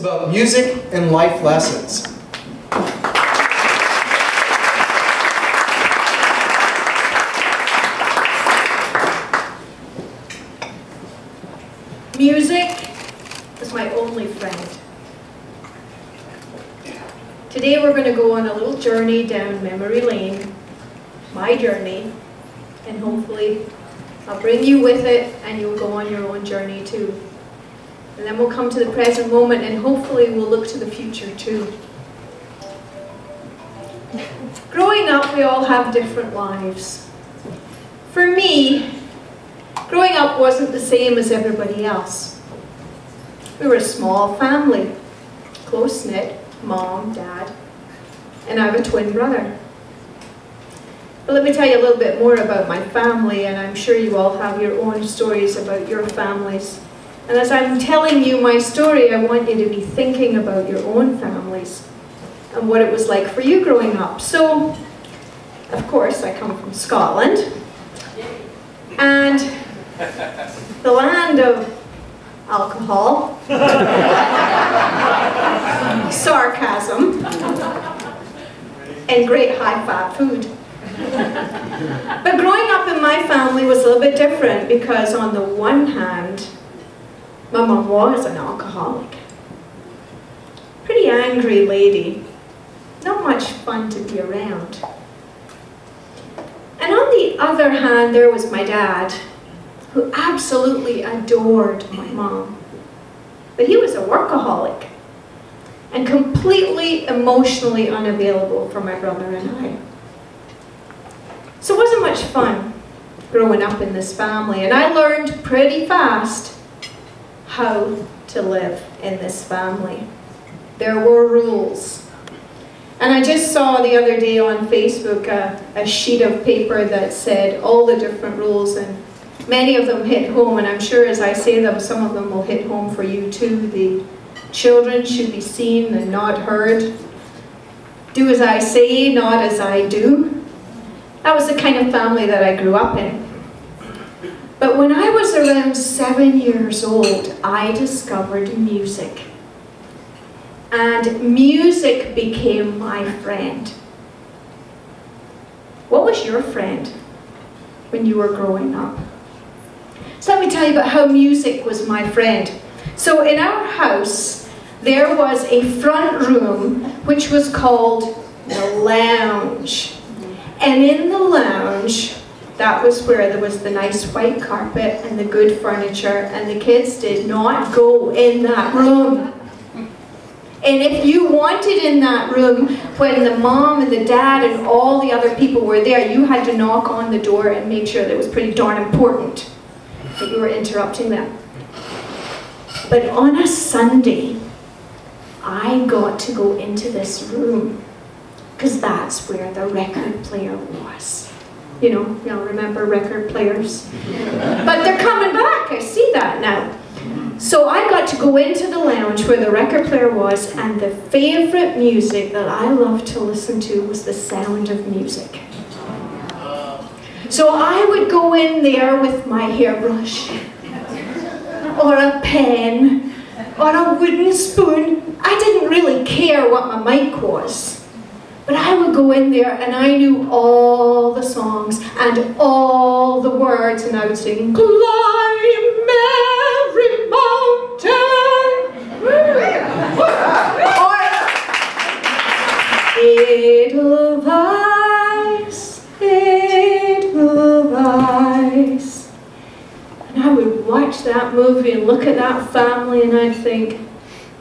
about music and life lessons. Music is my only friend. Today we're going to go on a little journey down memory lane, my journey, and hopefully I'll bring you with it and you'll go on your own journey too. And then we'll come to the present moment and hopefully we'll look to the future too. Growing up, we all have different lives. For me, growing up wasn't the same as everybody else. We were a small family, close-knit, mom, dad, and I have a twin brother. But let me tell you a little bit more about my family, and I'm sure you all have your own stories about your families. And as I'm telling you my story, I want you to be thinking about your own families and what it was like for you growing up. So, of course, I come from Scotland, and the land of alcohol, sarcasm, and great high-fat food. But growing up in my family was a little bit different because on the one hand, my mum was an alcoholic. Pretty angry lady, not much fun to be around. And on the other hand, there was my dad, who absolutely adored my mom. But he was a workaholic and completely emotionally unavailable for my brother and I. So it wasn't much fun growing up in this family, and I learned pretty fast how to live in this family. There were rules. And I just saw the other day on Facebook a sheet of paper that said all the different rules, and many of them hit home, and I'm sure as I say them, some of them will hit home for you too. The children should be seen and not heard. Do as I say, not as I do. That was the kind of family that I grew up in. But when I was around 7 years old, I discovered music. And music became my friend. What was your friend when you were growing up? So let me tell you about how music was my friend. So in our house, there was a front room which was called the lounge. And in the lounge, that was where there was the nice white carpet and the good furniture, and the kids did not go in that room. And if you wanted in that room, when the mom and the dad and all the other people were there, you had to knock on the door and make sure that it was pretty darn important that you were interrupting them. But on a Sunday, I got to go into this room because that's where the record player was. You know, y'all remember record players? But they're coming back, I see that now. So I got to go into the lounge where the record player was, and the favorite music that I loved to listen to was The Sound of Music. So I would go in there with my hairbrush, or a pen, or a wooden spoon. I didn't really care what my mic was. But I would go in there and I knew all the songs and all the words, and I would sing, "Climb every mountain," or Edelweiss. And I would watch that movie and look at that family and I'd think,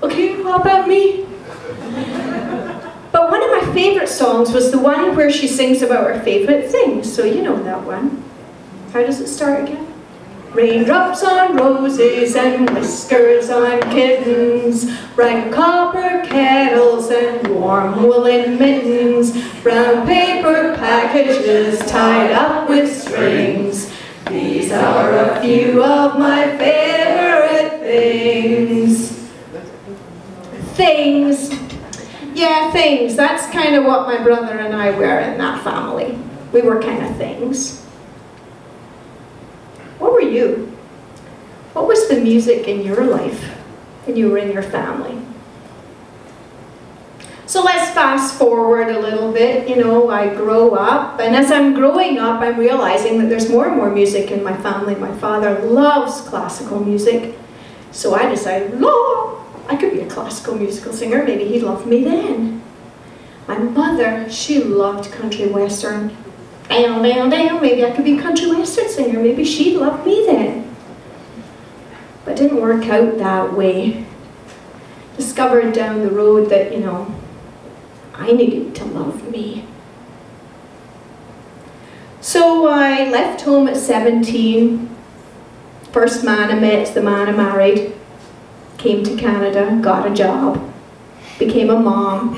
okay, how about me? But one of my favorite songs was the one where she sings about her favorite things. So you know that one. How does it start again? Raindrops on roses and whiskers on kittens, bright copper kettles and warm woolen mittens, brown paper packages tied up with strings. These are a few of my favorite things. Things. Yeah, things. That's kind of what my brother and I were in that family. We were kind of things. What were you? What was the music in your life when you were in your family? So let's fast forward a little bit. You know, I grow up, and as I'm growing up, I'm realizing that there's more and more music in my family. My father loves classical music, so I decided, no, I could be a classical musical singer. Maybe he'd love me then. My mother, she loved country western. Down, down, down, maybe I could be a country western singer. Maybe she'd love me then. But it didn't work out that way. Discovered down the road that, you know, I needed to love me. So I left home at 17. First man I met is the man I married. Came to Canada, got a job, became a mom,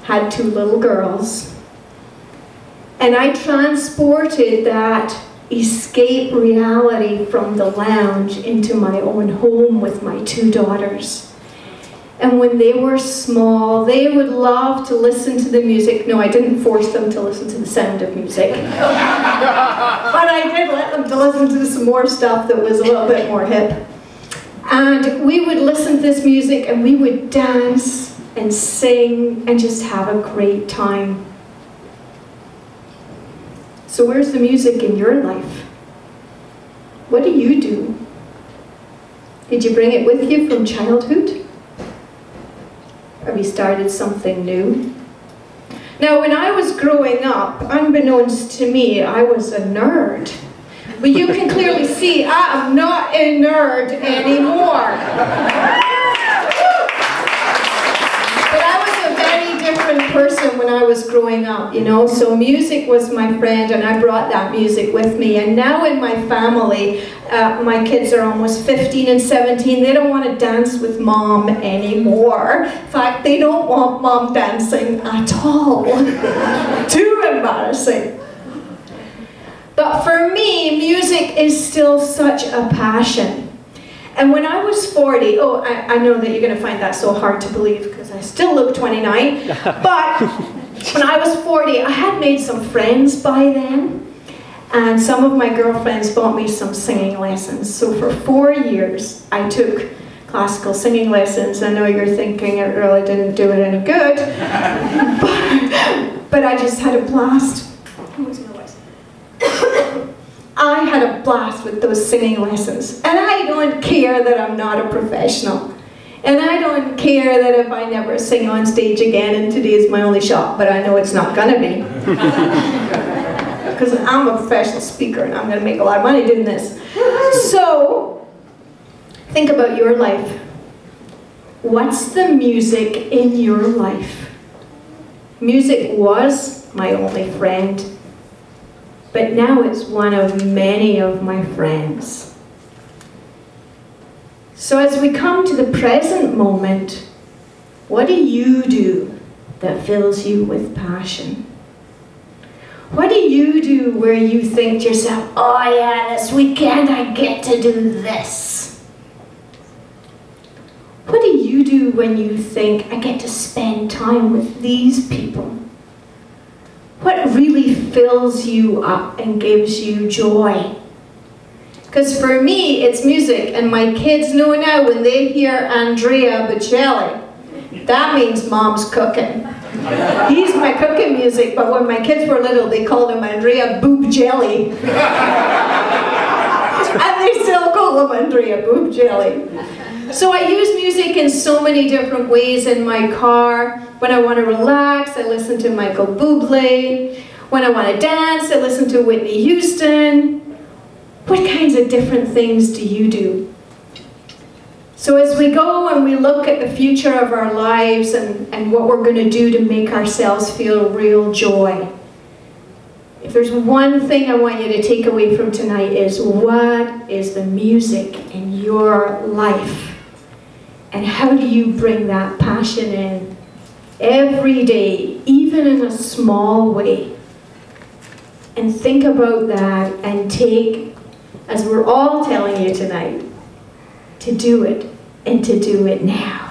had 2 little girls. And I transported that escape reality from the lounge into my own home with my 2 daughters. And when they were small, they would love to listen to the music. No, I didn't force them to listen to the sound of music. But I did let them to listen to some more stuff that was a little bit more hip. And we would listen to this music and we would dance and sing and just have a great time. So where's the music in your life? What do you do? Did you bring it with you from childhood? Have you started something new? Now, when I was growing up, unbeknownst to me, I was a nerd. But you can clearly see I am not a nerd anymore. But I was a very different person when I was growing up, you know. So music was my friend, and I brought that music with me. And now in my family, my kids are almost 15 and 17. They don't want to dance with mom anymore. In fact, they don't want mom dancing at all. Too embarrassing. But for me, music is still such a passion. And when I was 40, I know that you're going to find that so hard to believe because I still look 29. But when I was 40, I had made some friends by then. And some of my girlfriends bought me some singing lessons. So for 4 years, I took classical singing lessons. I know you're thinking it really didn't do it any good. but I just had a blast. I had a blast with those singing lessons. And I don't care that I'm not a professional. And I don't care that if I never sing on stage again and today is my only shot, but I know it's not gonna be. Because I'm a professional speaker and I'm gonna make a lot of money doing this. So, think about your life. What's the music in your life? Music was my only friend. But now it's one of many of my friends. So as we come to the present moment, what do you do that fills you with passion? What do you do where you think to yourself, oh yeah, this weekend I get to do this? What do you do when you think, I get to spend time with these people? What really fills you up and gives you joy? Because for me, it's music, and my kids know now when they hear Andrea Bocelli, that means mom's cooking. He's my cooking music, but when my kids were little, they called him Andrea Boob Jelly. And they still call him Andrea Boob Jelly. So I use music in so many different ways in my car. When I want to relax, I listen to Michael Bublé. When I want to dance, I listen to Whitney Houston. What kinds of different things do you do? So as we go and we look at the future of our lives and what we're going to do to make ourselves feel real joy, if there's one thing I want you to take away from tonight is, what is the music in your life? And how do you bring that passion in every day, even in a small way? And think about that and take, as we're all telling you tonight, to do it and to do it now.